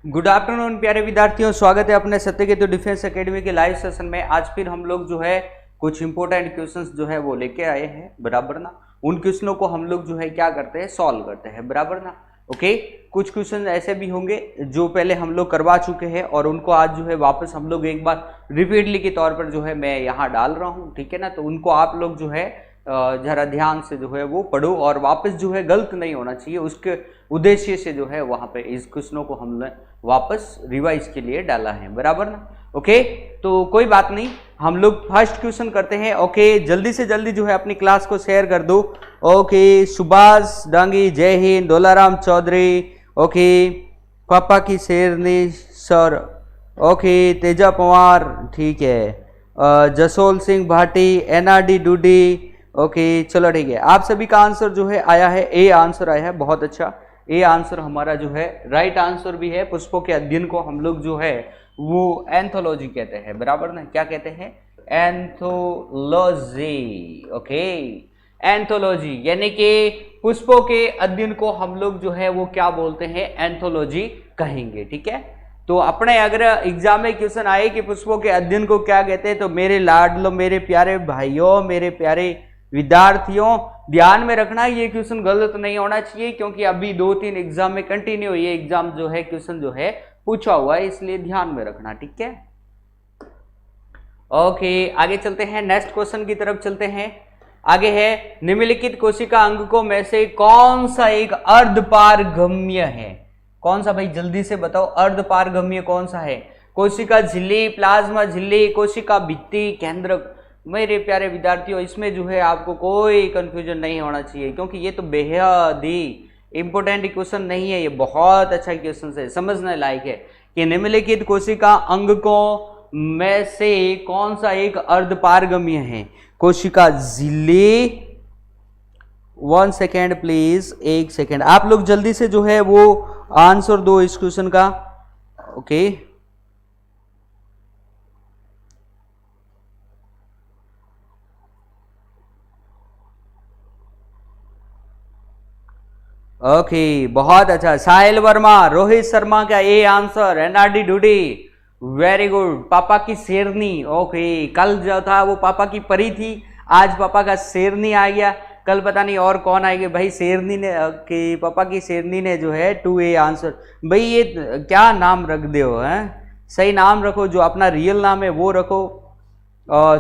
Good afternoon प्यारे विद्यार्थियों, स्वागत है अपने सत्यकेतु डिफेंस एकेडमी के लाइव सेशन में। आज फिर हम लोग जो है कुछ इंपॉर्टेंट क्वेश्चंस जो है वो लेके आए हैं, बराबर ना। उन क्वेश्चनों को हम लोग जो है क्या करते हैं, सॉल्व करते हैं, बराबर ना। ओके, कुछ क्वेश्चन ऐसे भी होंगे जो पहले हम लोग करवा चुके हैं और उनको आज जो है वापस हम लोग एक बार रिपीटली के तौर पर जो है मैं यहाँ डाल रहा हूँ, ठीक है ना। तो उनको आप लोग जो है जरा ध्यान से जो है वो पढ़ो और वापस जो है गलत नहीं होना चाहिए, उसके उद्देश्य से जो है वहां पे इस क्वेश्चनों को हमने वापस रिवाइज के लिए डाला है, बराबर ना। ओके, तो कोई बात नहीं, हम लोग फर्स्ट क्वेश्चन करते हैं। ओके, जल्दी से जल्दी जो है अपनी क्लास को शेयर कर दो। ओके, सुभाष डांगी, जय हिंद, डोलाराम चौधरी, ओके, पापा की शेरनी सर, ओके, तेजा पवार, ठीक है, जसोल सिंह भाटी, एनआरडी डूडी, ओके, चलो ठीक है। आप सभी का आंसर जो है आया है, ए आंसर आया है, बहुत अच्छा। ए आंसर हमारा जो है राइट आंसर भी है। पुष्पों के अध्ययन को हम लोग जो है वो एंथोलॉजी कहते हैं, बराबर ना। क्या कहते हैं? एंथोलॉजी। ओके, एंथोलॉजी यानी कि पुष्पों के अध्ययन को हम लोग जो है वो क्या बोलते हैं, एंथोलॉजी कहेंगे, ठीक है। तो अपने अगर एग्जाम में क्वेश्चन आए कि पुष्पों के अध्ययन को क्या कहते हैं, तो मेरे लाडलो, मेरे प्यारे भाइयों, मेरे प्यारे विद्यार्थियों, ध्यान में रखना ये क्वेश्चन गलत नहीं होना चाहिए, क्योंकि अभी 2-3 एग्जाम में कंटिन्यू ये एग्जाम जो है क्वेश्चन जो है पूछा हुआ है, इसलिए ध्यान में रखना, ठीक है। ओके, आगे चलते हैं, नेक्स्ट क्वेश्चन की तरफ चलते हैं। आगे है, निम्नलिखित कोशिका अंगकों में से कौन सा एक अर्धपारगम्य है? कौन सा भाई, जल्दी से बताओ, अर्धपारगम्य कौन सा है? कोशिका झिल्ली, प्लाज्मा झिल्ली, कोशिका भित्ति, केंद्रक। मेरे प्यारे विद्यार्थियों, इसमें जो है आपको कोई कंफ्यूजन नहीं होना चाहिए, क्योंकि ये तो बेहद ही इंपोर्टेंट क्वेश्चन नहीं है, ये बहुत अच्छा क्वेश्चन है, समझने लायक है कि निम्नलिखित कोशिका अंगकों में से कौन सा एक अर्धपारगम्य है? कोशिका झिल्ली, 1 सेकेंड प्लीज, 1 सेकेंड, आप लोग जल्दी से जो है वो आंसर दो इस क्वेश्चन का। ओके, ओके, बहुत अच्छा। साहिल वर्मा, रोहित शर्मा का ए आंसर, एनआरडी डूडी, वेरी गुड। पापा की शेरनी, ओके, कल जो था वो पापा की परी थी, आज पापा का शेरनी आ गया, कल पता नहीं और कौन आएगा भाई। शेरनी ने कि पापा की शेरनी ने जो है 2A आंसर। भाई ये क्या नाम रख दे हो, हैं? सही नाम रखो, जो अपना रियल नाम है वो रखो।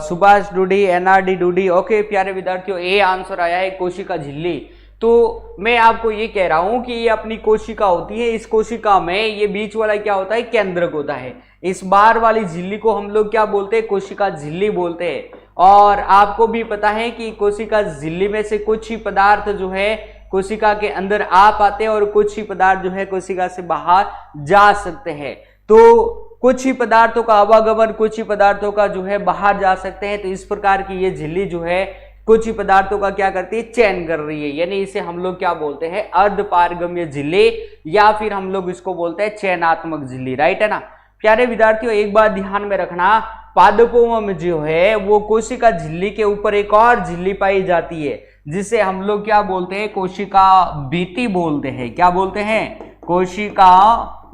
सुभाष डूडी, एनआरडी डूडी, ओके प्यारे विद्यार्थियों, ए आंसर आया है कोशिका झिल्ली। तो मैं आपको ये कह रहा हूं कि ये अपनी कोशिका होती है, इस कोशिका में ये बीच वाला क्या होता है, केंद्रक होता है। इस बार वाली झिल्ली को हम लोग क्या बोलते हैं, कोशिका झिल्ली बोलते हैं। और आपको भी पता है कि कोशिका झिल्ली में से कुछ ही पदार्थ जो है कोशिका के अंदर आ पाते हैं और कुछ ही पदार्थ जो है कोशिका से बाहर जा सकते हैं। तो कुछ ही पदार्थों का आवागमन, कुछ ही पदार्थों का जो है बाहर जा सकते हैं। तो इस प्रकार की ये झिल्ली जो है कुछ ही पदार्थों का क्या करती है, चयन कर रही है, यानी इसे हम लोग क्या बोलते हैं, अर्धपारगम्य झिल्ली, या फिर हम लोग इसको बोलते हैं चयनात्मक झिल्ली, राइट है ना। प्यारे विद्यार्थियों, एक बात ध्यान में रखना, पादपों में जो है वो कोशिका झिल्ली के ऊपर एक और झिल्ली पाई जाती है, जिसे हम लोग क्या बोलते हैं, कोशिका भित्ति बोलते हैं। क्या बोलते हैं? कोशिका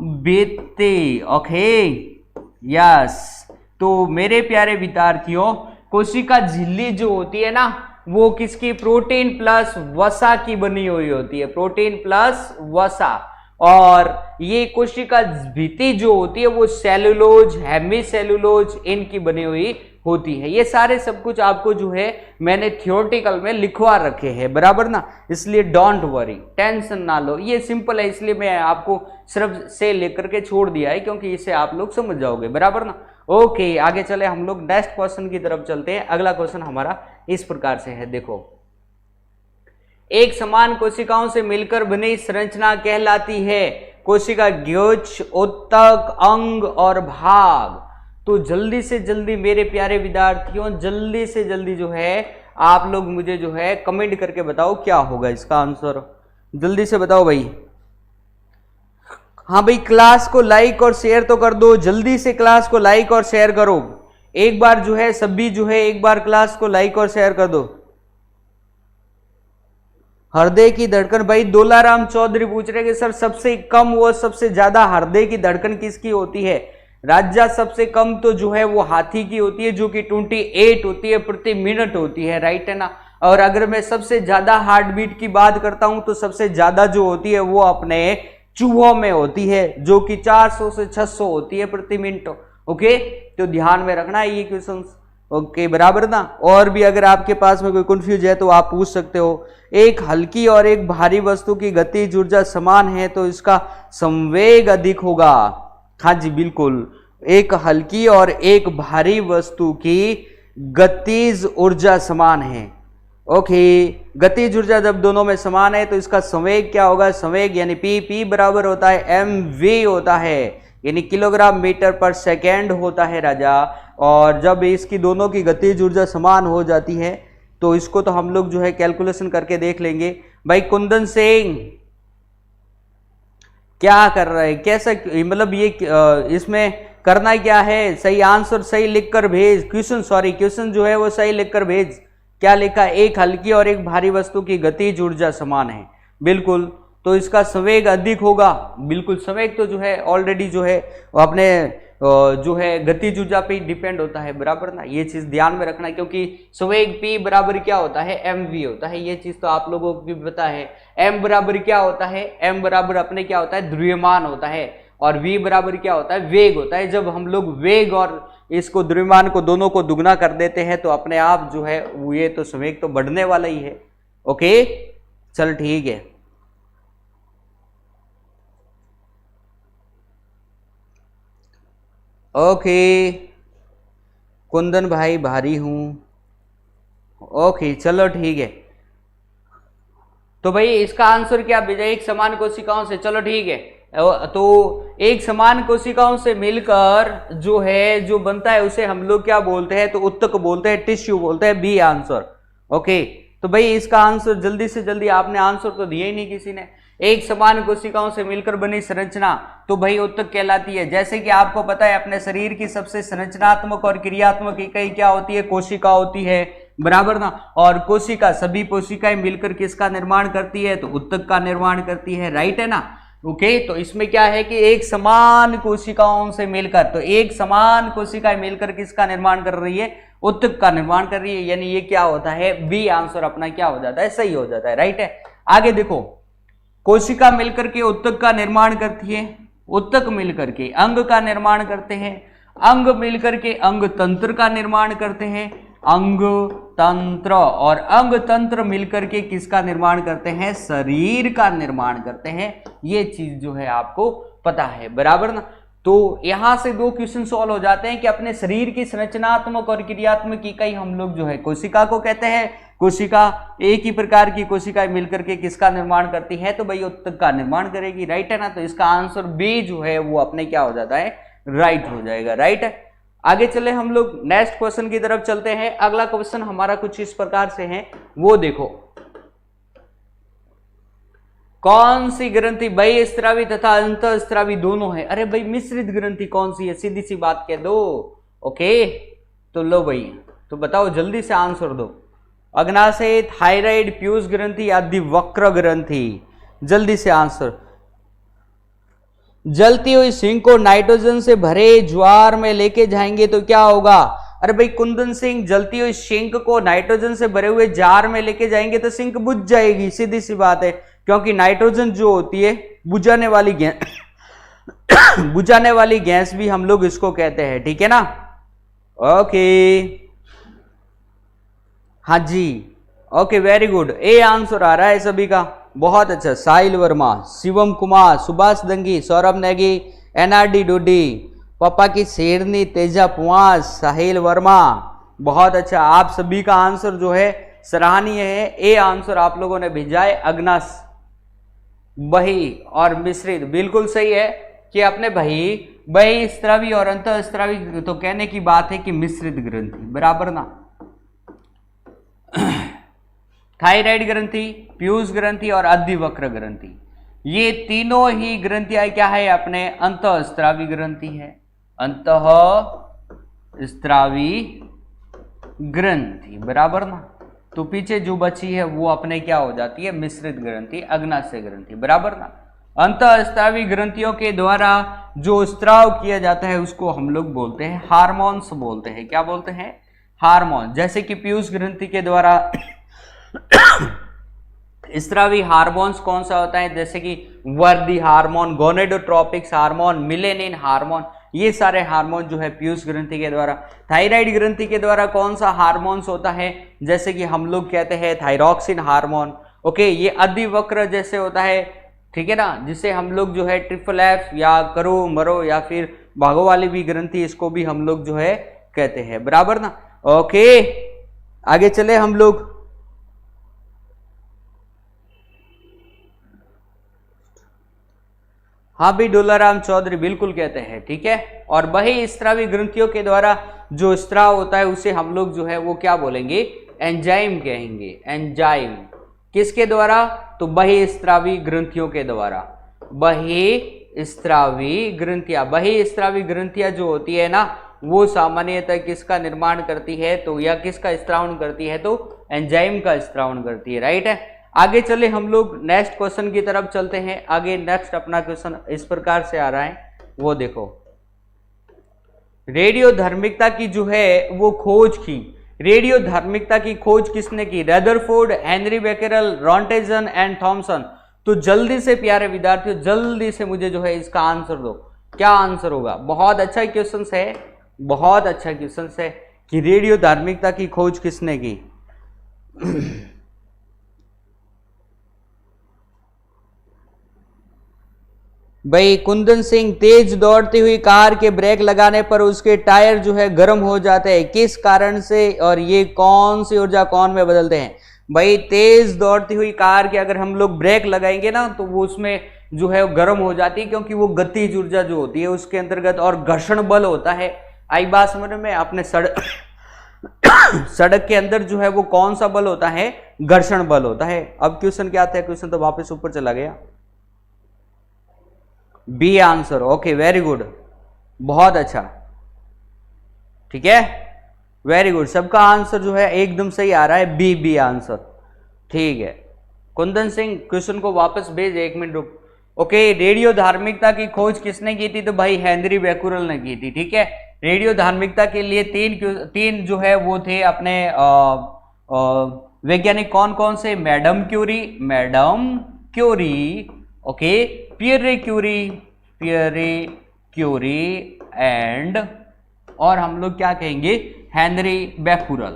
भित्ति। Okay, yes. तो मेरे प्यारे विद्यार्थियों, कोशिका झिल्ली जो होती है ना, वो किसकी, प्रोटीन प्लस वसा की बनी हुई होती है, प्रोटीन प्लस वसा। और ये कोशिका भित्ति जो होती है वो सेलुलोज, हेमी सेलुलोज, इनकी बनी हुई होती है। ये सारे सब कुछ आपको जो है मैंने थियोरेटिकल में लिखवा रखे हैं, बराबर ना, इसलिए डोंट वरी, टेंशन ना लो, ये सिंपल है, इसलिए मैं आपको सिर्फ से लेकर के छोड़ दिया है, क्योंकि इसे आप लोग समझ जाओगे, बराबर ना। ओके, आगे चले, हम लोग नेक्स्ट क्वेश्चन की तरफ चलते हैं। अगला क्वेश्चन हमारा इस प्रकार से है, देखो, एक समान कोशिकाओं से मिलकर बनी संरचना कहलाती है कोशिका गुच्छ, उत्तक, अंग और भाग। तो जल्दी से जल्दी मेरे प्यारे विद्यार्थियों, जल्दी से जल्दी जो है आप लोग मुझे जो है कमेंट करके बताओ क्या होगा इसका आंसर, जल्दी से बताओ भाई। हाँ भाई, क्लास को लाइक और शेयर तो कर दो, जल्दी से क्लास को लाइक और शेयर करो। एक बार जो है सभी जो है एक बार क्लास को लाइक और शेयर कर दो। हृदय की धड़कन, भाई दोलाराम चौधरी पूछ रहे कि सर सबसे कम व सबसे ज्यादा हृदय की धड़कन किसकी होती है? राजा सबसे कम तो जो है वो हाथी की होती है, जो कि 28 होती है प्रति मिनट होती है, राइट है ना। और अगर मैं सबसे ज्यादा हार्ट बीट की बात करता हूं तो सबसे ज्यादा जो होती है वो अपने चूहों में होती है, जो कि 400 से 600 होती है प्रति मिनट। ओके, तो ध्यान में रखना है ये क्वेश्चन। ओके, बराबर ना। और भी अगर आपके पास में कोई कंफ्यूज है तो आप पूछ सकते हो। एक हल्की और एक भारी वस्तु की गतिज ऊर्जा समान है तो इसका संवेग अधिक होगा। हाँ जी बिल्कुल, एक हल्की और एक भारी वस्तु की गतिज ऊर्जा समान है। ओके, गतिज ऊर्जा जब दोनों में समान है तो इसका संवेग क्या होगा? संवेग यानी पी बराबर होता है mv होता है, यानी किलोग्राम मीटर पर सेकेंड होता है राजा। और जब इसकी दोनों की गतिज ऊर्जा समान हो जाती है तो इसको तो हम लोग जो है कैलकुलेशन करके देख लेंगे। भाई कुंदन सिंह क्या कर रहा है, कैसा मतलब ये इसमें करना क्या है? सही आंसर सही लिखकर भेज, क्वेश्चन जो है वो सही लिखकर भेज। क्या लिखा? एक हल्की और एक भारी वस्तु की गतिज ऊर्जा समान है, बिल्कुल, तो इसका संवेग अधिक होगा। बिल्कुल, संवेग तो जो है ऑलरेडी जो है अपने जो है गतिज ऊर्जा पे डिपेंड होता है, बराबर ना। ये चीज ध्यान में रखना, क्योंकि संवेग p बराबर क्या होता है? mv होता है। ये चीज तो आप लोगों को भी पता है। m बराबर क्या होता है? m बराबर अपने क्या होता है? द्रव्यमान होता है। और v बराबर क्या होता है? वेग होता है। जब हम लोग वेग और इसको द्रव्यमान को दोनों को दुगना कर देते हैं तो अपने आप जो है ये तो संवेग तो बढ़ने वाला ही है। ओके, चल ठीक है। ओके कुंदन भाई भारी हूं। ओके चलो ठीक है। तो भाई इसका आंसर क्या भेजा? एक समान कोशिकाओं से। चलो ठीक है, तो एक समान कोशिकाओं से मिलकर जो है जो बनता है उसे हम लोग क्या बोलते हैं? तो उत्तक बोलते हैं, टिश्यू बोलते हैं। B answer. ओके, तो भाई इसका आंसर जल्दी से जल्दी, आपने आंसर तो दिया ही नहीं किसी ने। एक समान कोशिकाओं से मिलकर बनी संरचना तो भाई उत्तक कहलाती है। जैसे कि आपको पता है अपने शरीर की सबसे संरचनात्मक और क्रियात्मक इकाई क्या होती है? कोशिका होती है, बराबर ना। और कोशिका, सभी कोशिकाएं मिलकर किसका निर्माण करती है? तो उत्तक का निर्माण करती है, राइट है ना। ओके, तो इसमें क्या है कि एक समान कोशिकाओं से मिलकर, तो एक समान कोशिकाएं मिलकर किसका निर्माण कर रही है? उत्तक का निर्माण कर रही है, यानी ये क्या होता है? बी आंसर अपना क्या हो जाता है? सही हो जाता है, राइट है। आगे देखो, कोशिका मिलकर के उत्तक का निर्माण करती है, उत्तक मिलकर के अंग का निर्माण करते हैं, अंग मिलकर के अंग तंत्र का निर्माण करते हैं, अंग तंत्र, और अंग तंत्र मिलकर के किसका निर्माण करते हैं? शरीर का निर्माण करते हैं। ये चीज जो है आपको पता है, बराबर ना। तो यहां से दो क्वेश्चन सॉल्व हो जाते हैं कि अपने शरीर की संरचनात्मक और क्रियात्मक इकाई हम लोग जो है कोशिका को कहते हैं। कोशिका एक ही प्रकार की कोशिकाएं मिलकर के किसका निर्माण करती है? तो भाई उत्तक का निर्माण करेगी, राइट है ना। तो इसका आंसर बी जो है वो अपने क्या हो जाता है? राइट हो जाएगा, राइट है। आगे चले हम लोग नेक्स्ट क्वेश्चन की तरफ चलते हैं। अगला क्वेश्चन हमारा कुछ इस प्रकार से है, वो देखो। कौन सी ग्रंथि बहिःस्रावी तथा अंतःस्रावी दोनों है? अरे भाई मिश्रित ग्रंथि कौन सी है? सीधी सी बात कह दो। ओके, तो लो भाई, तो बताओ जल्दी से आंसर दो। अग्नाशय, थायराइड, पीयूष ग्रंथि, अधिवक्र ग्रंथि? जल्दी से आंसर। जलती हुई सिंक को नाइट्रोजन से भरे ज्वार में लेके जाएंगे तो क्या होगा? अरे भाई कुंदन सिंह, जलती हुई सिंक को नाइट्रोजन से भरे हुए जार में लेके जाएंगे तो सिंक बुझ जाएगी, सीधी सी बात है। क्योंकि नाइट्रोजन जो होती है बुझाने वाली गैस बुझाने वाली गैस भी हम लोग इसको कहते हैं, ठीक है ना। ओके, हाँ जी, okay very good. A answer आ रहा है सभी का, बहुत अच्छा। साहिल वर्मा, शिवम कुमार, सुभाष दंगी, सौरभ नेगी, एनआरडी डोडी, पापा की शेरनी, तेजा पुआस, साहिल वर्मा, बहुत अच्छा। आप सभी का आंसर जो है सराहनीय है। ए आंसर आप लोगों ने भेजा है। अग्नाश, बही और मिश्रित, बिल्कुल सही है कि अपने बहिःस्रावी और अंतःस्रावी, तो कहने की बात है कि मिश्रित ग्रंथि, बराबर ना। थायराइड ग्रंथि, पीयूष ग्रंथि और अधिवक्र ग्रंथि, ये तीनों ही ग्रंथियां क्या है? अपने अंतःस्रावी ग्रंथि है, अंतःस्रावी ग्रंथि, बराबर ना। तो पीछे जो बची है वो अपने क्या हो जाती है, मिश्रित ग्रंथि, अग्नाशय ग्रंथि, बराबर ना। अंतःस्रावी ग्रंथियों के द्वारा जो स्त्राव किया जाता है उसको हम लोग बोलते हैं हार्मोन्स बोलते हैं। क्या बोलते हैं, हार्मोन। जैसे कि पीयूष ग्रंथि के द्वारा स्त्रावी हार्मोन्स कौन सा होता है, जैसे कि वर्दी हार्मोन, गोनेडोट्रोपिक्स हार्मोन, मिलेनिन हार्मोन, ये सारे हार्मोन जो है पीयूष ग्रंथि के द्वारा। थायराइड ग्रंथि के द्वारा कौन सा हार्मोन्स होता है, जैसे कि हम लोग कहते हैं थायरॉक्सिन हार्मोन। ओके, ये अधिवक्र जैसे होता है, ठीक है ना, जिसे हम लोग जो है ट्रिपल एफ या करो मरो या फिर भागो वाली भी ग्रंथि, इसको भी हम लोग जो है कहते हैं, बराबर ना। ओके, आगे चले हम लोग। हाँ भी डोलाराम चौधरी बिल्कुल कहते हैं, ठीक है। और वही स्त्रावी ग्रंथियों के द्वारा जो स्त्राव होता है उसे हम लोग जो है वो क्या बोलेंगे, एंजाइम कहेंगे। एंजाइम किसके द्वारा, तो बही स्त्रावी ग्रंथियों के द्वारा। बही स्त्रावी ग्रंथियां, बही स्त्रावी ग्रंथियां जो होती है ना, वो सामान्यतः किसका निर्माण करती है, तो या किसका स्त्रावण करती है, तो एंजाइम का स्त्रावण करती है, राइट है। आगे चले हम लोग नेक्स्ट क्वेश्चन की तरफ चलते हैं। आगे नेक्स्ट अपना क्वेश्चन इस प्रकार से आ रहा है, वो देखो। रेडियो धार्मिकता की जो है वो खोज की, रेडियो धार्मिकता की खोज किसने की, Rutherford, Henry Becquerel, Roentgen and Thomson. तो जल्दी से प्यारे विद्यार्थियों, जल्दी से मुझे जो है इसका आंसर दो, क्या आंसर होगा। बहुत अच्छा क्वेश्चन है, बहुत अच्छा क्वेश्चन है कि रेडियो धार्मिकता की खोज किसने की। भाई कुंदन सिंह, तेज दौड़ती हुई कार के ब्रेक लगाने पर उसके टायर जो है गर्म हो जाते हैं, किस कारण से, और ये कौन सी ऊर्जा कौन में बदलते हैं। भाई तेज दौड़ती हुई कार के अगर हम लोग ब्रेक लगाएंगे ना तो वो उसमें जो है गर्म हो जाती है, क्योंकि वो गतिज ऊर्जा जो होती है उसके अंतर्गत, और घर्षण बल होता है। आई बात समझ में, अपने सड़क के अंदर जो है वो कौन सा बल होता है, घर्षण बल होता है। अब क्वेश्चन क्या आता है, क्वेश्चन तो वापस ऊपर चला गया, B answer. Okay, very good, बहुत अच्छा, ठीक है, वेरी गुड। सबका आंसर जो है एकदम सही आ रहा है, बी, बी आंसर, ठीक है। कुंदन सिंह क्वेश्चन को वापस भेज, एक मिनट रुक। ओके, रेडियो धार्मिकता की खोज किसने की थी, तो भाई हेनरी बेकुरल ने की थी, ठीक है। रेडियो धार्मिकता के लिए तीन जो है वो थे अपने वैज्ञानिक, कौन कौन से, madam Curie, okay, Pierre Curie and, और हम लोग क्या कहेंगे, हेनरी बेकुरल।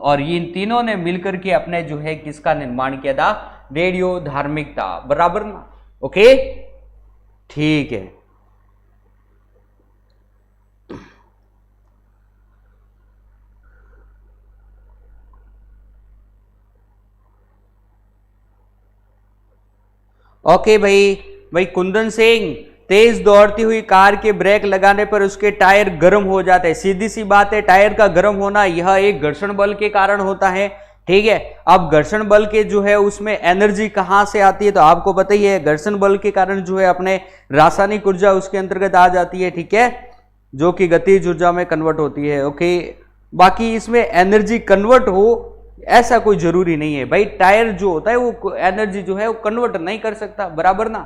और इन तीनों ने मिलकर के अपने जो है किसका निर्माण किया था, रेडियो धार्मिकता, बराबर ना। ओके, ठीक है। ओके भाई कुंदन सिंह, तेज दौड़ती हुई कार के ब्रेक लगाने पर उसके टायर गर्म हो जाते हैं। सीधी सी बात है, टायर का गर्म होना यह एक घर्षण बल के कारण होता है, ठीक है। अब घर्षण बल के जो है उसमें एनर्जी कहां से आती है, तो आपको पता ही है, घर्षण बल के कारण जो है अपने रासायनिक ऊर्जा उसके अंतर्गत आ जाती है, ठीक है, जो कि गतिज ऊर्जा में कन्वर्ट होती है। ओके, बाकी इसमें एनर्जी कन्वर्ट हो ऐसा कोई जरूरी नहीं है भाई। टायर जो होता है वो एनर्जी जो है वो कन्वर्ट नहीं कर सकता, बराबर ना।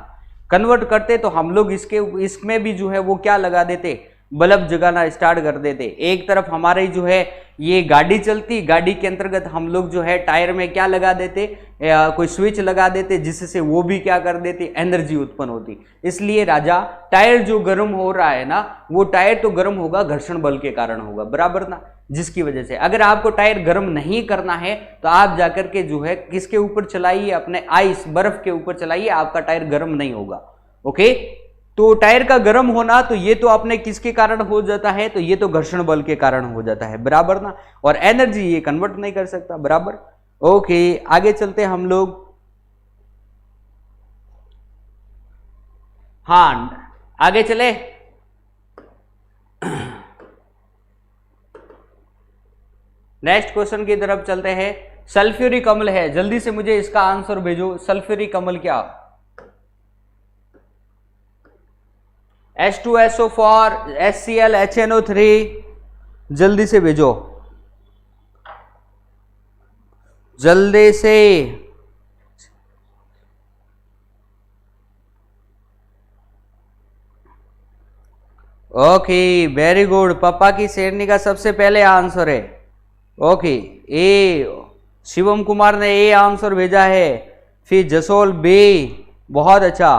कन्वर्ट करते तो हम लोग इसमें भी जो है वो क्या लगा देते, बल्ब जगाना स्टार्ट कर देते। एक तरफ हमारे जो है ये गाड़ी चलती, गाड़ी के अंतर्गत हम लोग जो है टायर में क्या लगा देते, कोई स्विच लगा देते, जिससे वो भी क्या कर देती, एनर्जी उत्पन्न होती। इसलिए राजा, टायर जो गर्म हो रहा है ना, वो टायर तो गर्म होगा घर्षण बल के कारण होगा, बराबर ना, जिसकी वजह से अगर आपको टायर गर्म नहीं करना है तो आप जाकर के जो है किसके ऊपर चलाइए, अपने आइस, बर्फ के ऊपर चलाइए, आपका टायर गर्म नहीं होगा। ओके, तो टायर का गर्म होना तो ये तो अपने किसके कारण हो जाता है, तो ये तो घर्षण बल के कारण हो जाता है, बराबर ना। और एनर्जी ये कन्वर्ट नहीं कर सकता, बराबर। ओके, आगे चलते हैं हम लोग। हाँ, आगे चले। नेक्स्ट क्वेश्चन की तरफ चलते हैं। सल्फ्यूरिक अम्ल है, जल्दी से मुझे इसका आंसर भेजो। सल्फ्यूरिक अम्ल क्या, H2SO4, HCl, HNO3, जल्दी से भेजो। जल्दी से। Okay, very good. पापा की शेरनी का सबसे पहले आंसर है। ओके, ए शिवम कुमार ने ए आंसर भेजा है। फिर जसोल बी, बहुत अच्छा।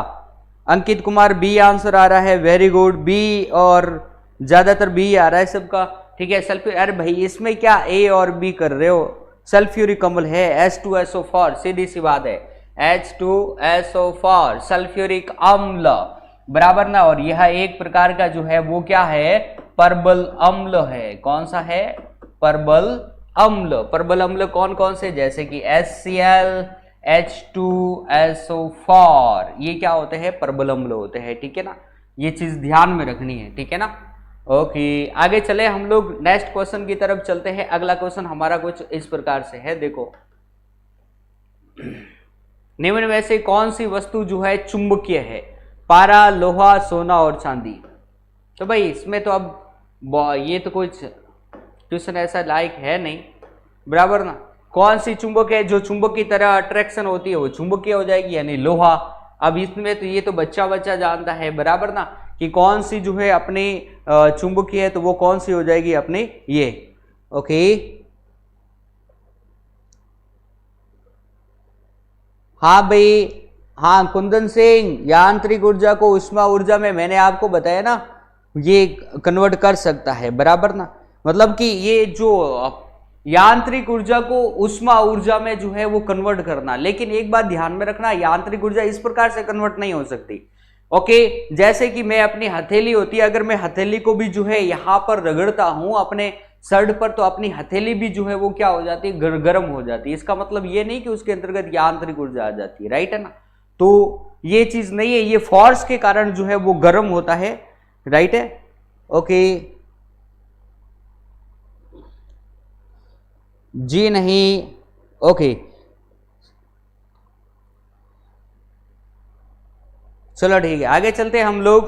अंकित कुमार बी आंसर आ रहा है, वेरी गुड। बी, और ज्यादातर बी आ रहा है सबका। ठीक है, सल्फ्यूर, अरे भाई इसमें क्या ए और बी कर रहे हो? सल्फ्यूरिक अम्ल है, H2SO4, सीधी सी बात है, H2SO4 सल्फ्यूरिक अम्ल, बराबर ना। और यह एक प्रकार का जो है वो क्या है? परबल अम्ल है। कौन सा है? परबल अम्ल। परबल अम्ल कौन कौन से? जैसे कि HCl, H2SO4, ये क्या होते हैं? परबल अम्ल होते हैं। ठीक है ना, ये चीज ध्यान में रखनी है। ठीक है ना। ओके, आगे चले हम लोग नेक्स्ट क्वेश्चन की तरफ चलते हैं। अगला क्वेश्चन हमारा कुछ इस प्रकार से है, देखो। निम्न में से कौन सी वस्तु जो है चुंबकीय है? पारा, लोहा, सोना और चांदी। तो भाई इसमें तो अब ये तो कुछ क्वेश्चन ऐसा लायक है नहीं, बराबर ना। कौन सी चुंबक है जो चुंबक की तरह अट्रैक्शन होती है वो चुंबकीय हो जाएगी, यानी लोहा। अब इसमें तो ये तो बच्चा बच्चा जानता है, बराबर ना, कि कौन सी जो है अपनी चुंबकीय है, तो वो कौन सी हो जाएगी अपनी ये। ओके, हाँ भाई, हाँ कुंदन सिंह, यांत्रिक ऊर्जा को उष्मा ऊर्जा में मैंने आपको बताया ना, ये कन्वर्ट कर सकता है, बराबर ना। मतलब कि ये जो यांत्रिक ऊर्जा को उष्मा ऊर्जा में जो है वो कन्वर्ट करना। लेकिन एक बात ध्यान में रखना, यांत्रिक ऊर्जा इस प्रकार से कन्वर्ट नहीं हो सकती। ओके, जैसे कि मैं अपनी हथेली होती है, अगर मैं हथेली को भी जो है यहां पर रगड़ता हूं अपने शर्ट पर, तो अपनी हथेली भी जो है वो क्या हो जाती है? गर्म हो जाती है। इसका मतलब ये नहीं कि उसके अंतर्गत यांत्रिक ऊर्जा आ जाती है, राइट है ना। तो ये चीज नहीं है, ये फोर्स के कारण जो है वो गर्म होता है, राइट है। ओके, जी नहीं। ओके, चलो ठीक है, आगे चलते हैं हम लोग।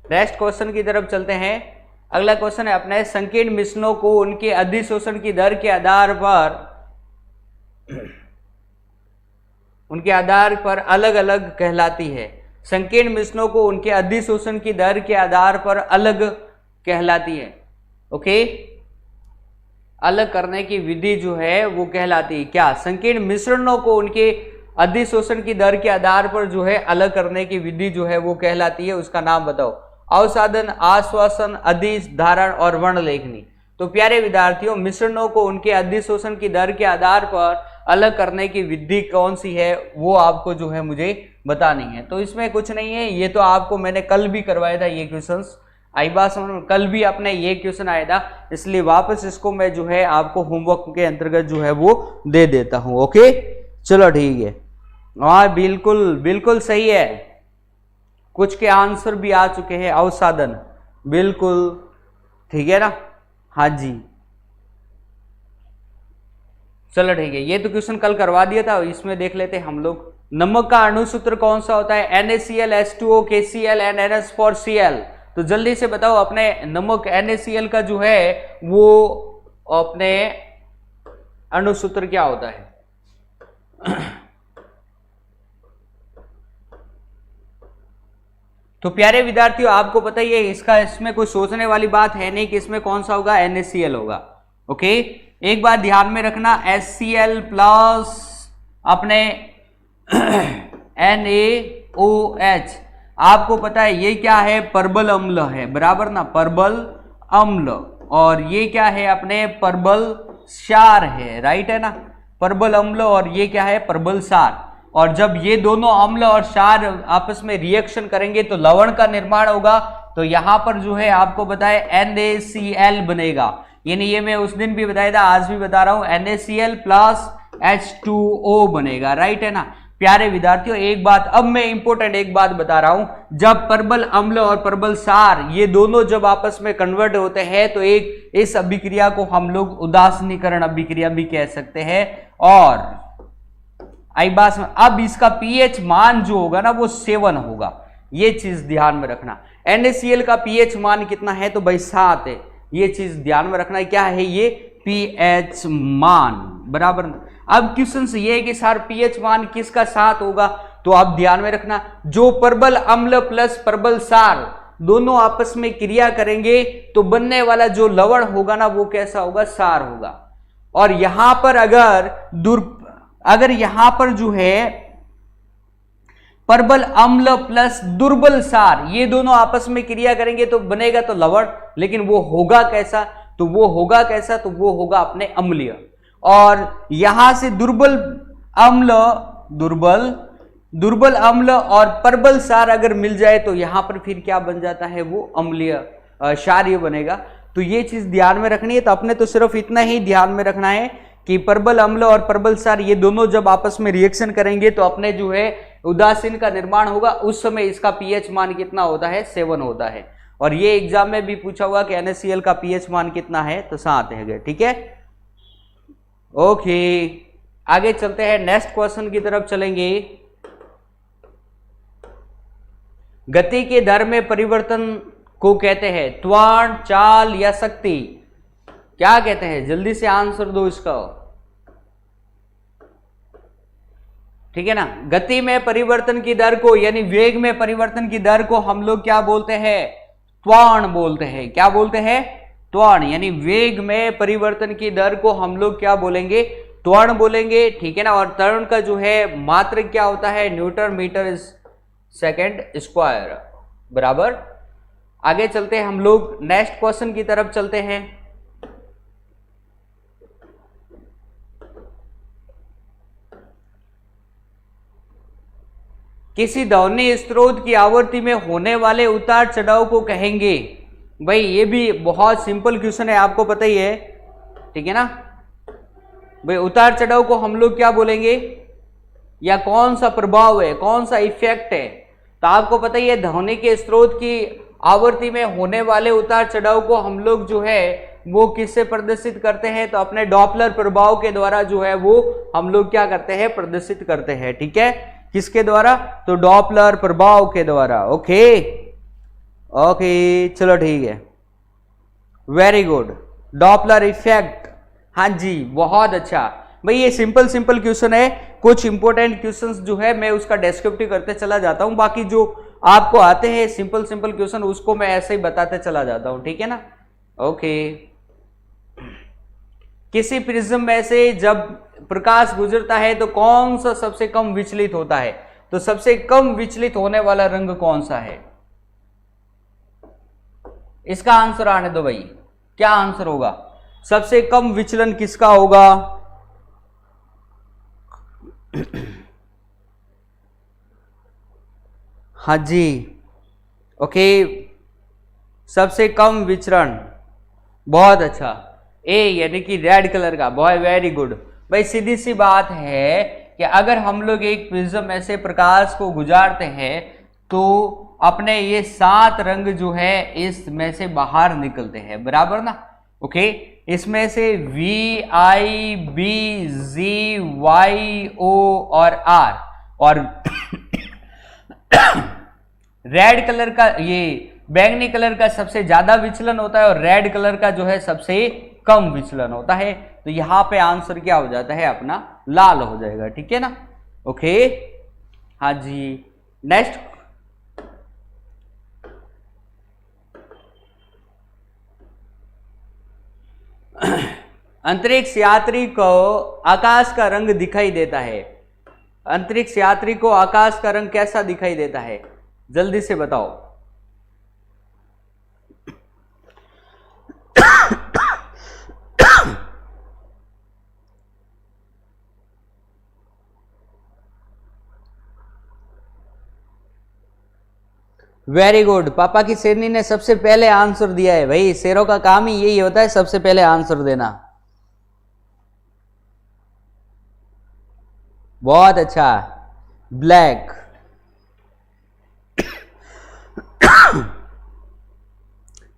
नेक्स्ट क्वेश्चन की तरफ चलते हैं। अगला क्वेश्चन है अपने, संकीर्ण मिश्रणों को उनके अधिशोषण की दर के आधार पर अलग अलग कहलाती है। संकीर्ण मिश्रणों को उनके अधिशोषण की दर के आधार पर अलग कहलाती है। ओके, अलग करने की विधि जो है वो कहलाती है क्या? संकीर्ण मिश्रणों को उनके अधिशोषण की दर के आधार पर जो है अलग करने की विधि जो है वो कहलाती है, उसका नाम बताओ। अवसाधन, आश्वासन, अधिश, धारण और वर्णलेखनी। तो प्यारे विद्यार्थियों, मिश्रणों को उनके अधिशोषण की दर के आधार पर अलग करने की विधि कौन सी है वो आपको जो है मुझे बतानी है। तो इसमें कुछ नहीं है, ये तो आपको मैंने कल भी करवाया था ये क्वेश्चंस। आई बात समझ में? कल भी अपने ये क्वेश्चन आया था, इसलिए वापस इसको मैं जो है आपको होमवर्क के अंतर्गत जो है वो दे देता हूं। ओके, चलो ठीक है। हाँ बिल्कुल बिल्कुल सही है, कुछ के आंसर भी आ चुके हैं। अवसाधन, बिल्कुल ठीक है ना। हाँ जी, चलो ठीक है, ये तो क्वेश्चन कल करवा दिया था, इसमें देख लेते हैं हम लोग। नमक का अणुसूत्र कौन सा होता है? NaCl, H2O, KCl and NH4Cl। तो जल्दी से बताओ, अपने नमक NaCl का जो है वो अपने अणुसूत्र क्या होता है? तो प्यारे विद्यार्थियों, आपको पता ही है, इसमें कोई सोचने वाली बात है नहीं कि इसमें कौन सा होगा, NaCl होगा। ओके, एक बात ध्यान में रखना, HCl प्लस अपने NaOH, आपको पता है ये क्या है? परबल अम्ल है, बराबर ना, परबल अम्ल। और ये क्या है? अपने परबल क्षार है, राइट है ना। परबल अम्ल और ये क्या है? परबल क्षार। और जब ये दोनों अम्ल और क्षार आपस में रिएक्शन करेंगे तो लवण का निर्माण होगा। तो यहां पर जो है आपको बताया NaCl बनेगा, यानी ये मैं उस दिन भी बताया था, आज भी बता रहा हूं, NaCl प्लस H2O बनेगा, राइट है ना। प्यारे विद्यार्थियों, एक बात अब मैं इंपॉर्टेंट एक बात बता रहा हूं, जब परबल अम्ल और परबल क्षार ये दोनों जब आपस में कन्वर्ट होते हैं तो एक इस अभिक्रिया को हम लोग उदासीनीकरण अभिक्रिया भी कह सकते हैं। और आई बात में, अब इसका पीएच मान जो होगा ना वो 7 होगा, ये चीज ध्यान में रखना। NaCl का पीएच मान कितना है? तो भाई 7 है। ये चीज ध्यान में रखना है। क्या है ये? पीएच मान, बराबर। अब क्वेश्चन ये है कि सर पीएच मान किसका साथ होगा, तो आप ध्यान में रखना जो प्रबल अम्ल प्लस प्रबल सार दोनों आपस में क्रिया करेंगे तो बनने वाला जो लवण होगा ना वो कैसा होगा? सार होगा। और यहां पर अगर यहां पर जो है प्रबल अम्ल प्लस दुर्बल सार ये दोनों आपस में क्रिया करेंगे तो बनेगा तो लवण, लेकिन वो होगा कैसा? तो वो होगा अपने अम्लीय। और यहां से दुर्बल अम्ल और प्रबल सार अगर मिल जाए तो यहां पर फिर क्या बन जाता है? वो अम्लीय क्षारीय बनेगा। तो ये चीज ध्यान में रखनी है। तो अपने तो सिर्फ इतना ही ध्यान में रखना है कि प्रबल अम्ल और प्रबल सार ये दोनों जब आपस में रिएक्शन करेंगे तो अपने जो है उदासीन का निर्माण होगा। उस समय इसका पीएच मान कितना होता है? 7 होता है। और ये एग्जाम में भी पूछा हुआ कि NaCl का पीएच मान कितना है? तो 7 है। ठीक है, ओके, आगे चलते हैं, नेक्स्ट क्वेश्चन की तरफ चलेंगे। गति के दर में परिवर्तन को कहते हैं त्वरण, चाल या शक्ति? क्या कहते हैं? जल्दी से आंसर दो इसका। ठीक है ना, गति में परिवर्तन की दर को यानी वेग में परिवर्तन की दर को हम लोग क्या बोलते हैं? त्वरण बोलते हैं। क्या बोलते हैं? त्वरण। यानी वेग में परिवर्तन की दर को हम लोग क्या बोलेंगे? त्वरण बोलेंगे। ठीक है ना, और त्वरण का जो है मात्रक क्या होता है? न्यूटन मीटर सेकेंड स्क्वायर, बराबर। आगे चलते हैं हम लोग, नेक्स्ट क्वेश्चन की तरफ चलते हैं। किसी ध्वनि स्रोत की आवृत्ति में होने वाले उतार चढ़ाव को कहेंगे? भाई ये भी बहुत सिंपल क्वेश्चन है, आपको पता ही है। ठीक है ना भाई, उतार चढ़ाव को हम लोग क्या बोलेंगे, या कौन सा प्रभाव है, कौन सा इफेक्ट है? तो आपको पता ही है ध्वनि के स्रोत की आवृत्ति में होने वाले उतार चढ़ाव को हम लोग जो है वो किससे प्रदर्शित करते हैं? तो अपने डॉपलर प्रभाव के द्वारा जो है वो हम लोग क्या करते हैं? प्रदर्शित करते हैं। ठीक है, किसके द्वारा? तो डॉपलर प्रभाव के द्वारा। ओके ओके, चलो ठीक है, वेरी गुड, डॉपलर इफेक्ट। हाँ जी, बहुत अच्छा भाई, ये सिंपल क्वेश्चन है। कुछ इंपॉर्टेंट क्वेश्चंस जो है मैं उसका डिस्क्रिप्टिव करते चला जाता हूं, बाकी जो आपको आते हैं सिंपल क्वेश्चन उसको मैं ऐसे ही बताते चला जाता हूं। ठीक है ना, ओके। किसी प्रिज्म में से जब प्रकाश गुजरता है तो कौन सा सबसे कम विचलित होता है? तो सबसे कम विचलित होने वाला रंग कौन सा है? इसका आंसर आने दो भाई, क्या आंसर होगा? सबसे कम विचलन किसका होगा? हाँ जी, ओके, सबसे कम विचरण, बहुत अच्छा, ए यानी कि रेड कलर का। बॉय वेरी गुड भाई, सीधी सी बात है कि अगर हम लोग एक प्रिज्म में से प्रकाश को गुजारते हैं तो अपने ये 7 रंग जो है इसमें से बाहर निकलते हैं, बराबर ना। ओके, इसमें से VI B Z Y O और R, और रेड कलर का, ये बैंगनी कलर का सबसे ज्यादा विचलन होता है और रेड कलर का जो है सबसे कम विचलन होता है। तो यहां पे आंसर क्या हो जाता है? अपना लाल हो जाएगा। ठीक है ना, ओके, हाँ जी, नेक्स्ट। अंतरिक्ष यात्री को आकाश का रंग दिखाई देता है। अंतरिक्ष यात्री को आकाश का रंग कैसा दिखाई देता है? जल्दी से बताओ। वेरी गुड, पापा की शेरनी ने सबसे पहले आंसर दिया है। भाई शेरों का काम ही यही होता है, सबसे पहले आंसर देना। बहुत अच्छा, ब्लैक।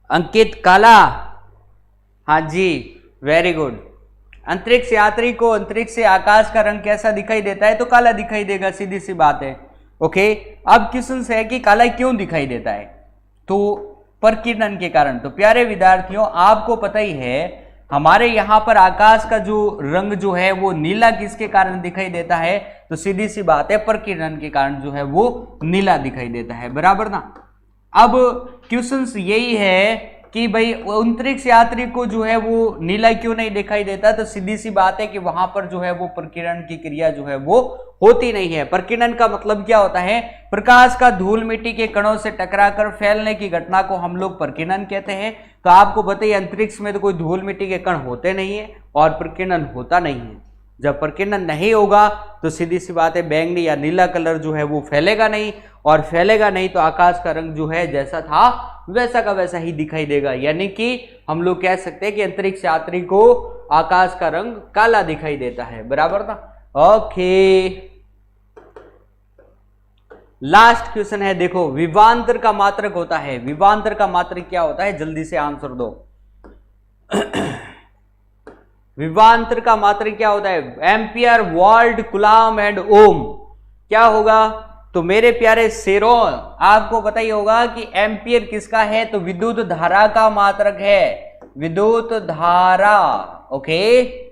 अंकित काला, हाँ जी, वेरी गुड। अंतरिक्ष यात्री को अंतरिक्ष से आकाश का रंग कैसा दिखाई देता है? तो काला दिखाई देगा, सीधी सी बात है। ओके, अब क्वेश्चन है कि काला क्यों दिखाई देता है? तो प्रकीर्णन के कारण। तो प्यारे विद्यार्थियों, आपको पता ही है हमारे यहाँ पर आकाश का जो रंग जो है वो नीला किसके कारण दिखाई देता है? तो सीधी सी बात है, प्रकीर्णन के कारण जो है वो नीला दिखाई देता है, बराबर ना। अब क्वेश्चन यही है कि भाई अंतरिक्ष यात्री को जो है वो नीला क्यों नहीं दिखाई देता? तो सीधी सी बात है कि वहां पर जो है वो प्रकीर्णन की क्रिया जो है वो होती नहीं है। प्रकीर्णन का मतलब क्या होता है? प्रकाश का धूल मिट्टी के कणों से टकराकर फैलने की घटना को हम लोग प्रकीर्णन कहते हैं। तो आपको बताइए, अंतरिक्ष में तो कोई धूल मिट्टी के कण होते नहीं है और प्रकीर्णन होता नहीं है। जब प्रकीर्णन नहीं होगा तो सीधी सी बात है, बैंगनी या नीला कलर जो है वो फैलेगा नहीं, और फैलेगा नहीं तो आकाश का रंग जो है जैसा था वैसा का वैसा ही दिखाई देगा। यानी कि हम लोग कह सकते हैं कि अंतरिक्ष यात्री को आकाश का रंग काला दिखाई देता है, बराबर ना। ओके, लास्ट क्वेश्चन है, देखो, विभवांतर का मात्रक होता है। विभवांतर का मात्रक क्या होता है? जल्दी से आंसर दो। विभवांतर का मात्रक क्या होता है? एम्पियर, वोल्ट, कूलम एंड ओम। क्या होगा? तो मेरे प्यारे शेरों, आपको पता ही होगा कि एम्पियर किसका है? तो विद्युत धारा का मात्रक है, विद्युत धारा। ओके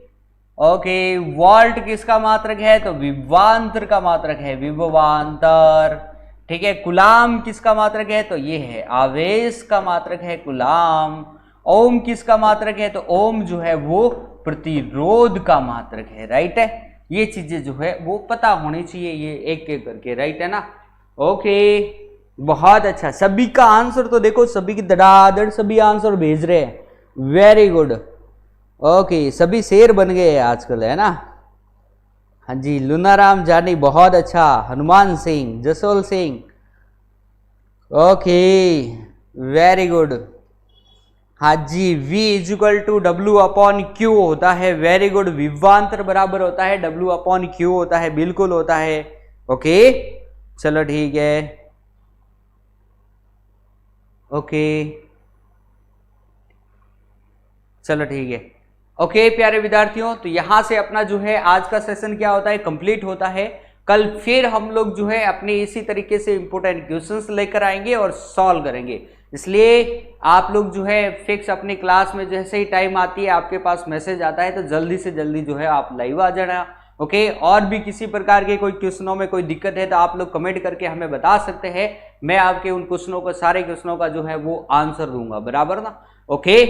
ओके, वोल्ट किसका मात्रक है? तो विभवांतर का मात्रक है, विभवांतर। ठीक है, कूलम किसका मात्रक है? तो ये है आवेश का मात्रक है, कूलम। ओम किसका मात्रक है? तो ओम जो है वो प्रतिरोध का मात्रक है, राइट है। ये चीजें जो है वो पता होनी चाहिए, ये एक एक करके, राइट है ना। ओके, बहुत अच्छा। सभी का आंसर तो देखो, सभी की धड़ाधड़ सभी आंसर भेज रहे हैं, वेरी गुड। ओके, सभी शेर बन गए हैं आजकल, है ना। हाँ जी, लुनाराम जानी, बहुत अच्छा। Hanuman Singh, Jasol Singh, okay, very good. हाँ जी, V इजिकल टू W/Q होता है, वेरी गुड। विभवांतर बराबर होता है W/Q होता है, बिल्कुल होता है। ओके, चलो ठीक है। ओके, चलो ठीक है। ओके प्यारे विद्यार्थियों, तो यहां से अपना जो है आज का सेशन क्या होता है, कंप्लीट होता है। कल फिर हम लोग जो है अपने इसी तरीके से इंपोर्टेंट क्वेश्चंस लेकर आएंगे और सॉल्व करेंगे। इसलिए आप लोग जो है फिक्स अपनी क्लास में जैसे ही टाइम आती है, आपके पास मैसेज आता है, तो जल्दी से जल्दी जो है आप लाइव आ जाना। ओके, और भी किसी प्रकार के कोई क्वेश्चनों में कोई दिक्कत है तो आप लोग कमेंट करके हमें बता सकते हैं। मैं आपके उन क्वेश्चनों को, सारे क्वेश्चनों का जो है वो आंसर दूंगा, बराबर ना। ओके,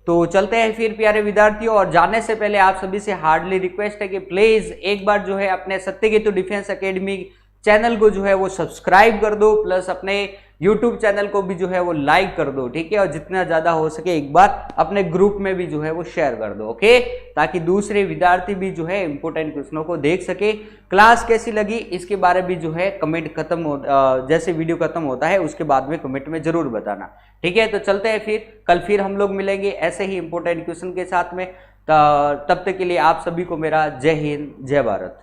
तो चलते हैं फिर प्यारे विद्यार्थियों, और जाने से पहले आप सभी से हार्डली रिक्वेस्ट है कि प्लीज एक बार जो है अपने सत्यकेतु डिफेंस एकेडमी चैनल को जो है वो सब्सक्राइब कर दो, प्लस अपने YouTube चैनल को भी जो है वो लाइक कर दो, ठीक है। और जितना ज्यादा हो सके एक बार अपने ग्रुप में भी जो है वो शेयर कर दो, ओके, ताकि दूसरे विद्यार्थी भी जो है इंपोर्टेंट क्वेश्चनों को देख सके। क्लास कैसी लगी इसके बारे में भी जो है कमेंट खत्म हो, जैसे वीडियो खत्म होता है उसके बाद में कमेंट में जरूर बताना, ठीक है। तो चलते हैं फिर, कल फिर हम लोग मिलेंगे ऐसे ही इंपोर्टेंट क्वेश्चन के साथ में। तब तक के लिए आप सभी को मेरा जय हिंद, जय भारत।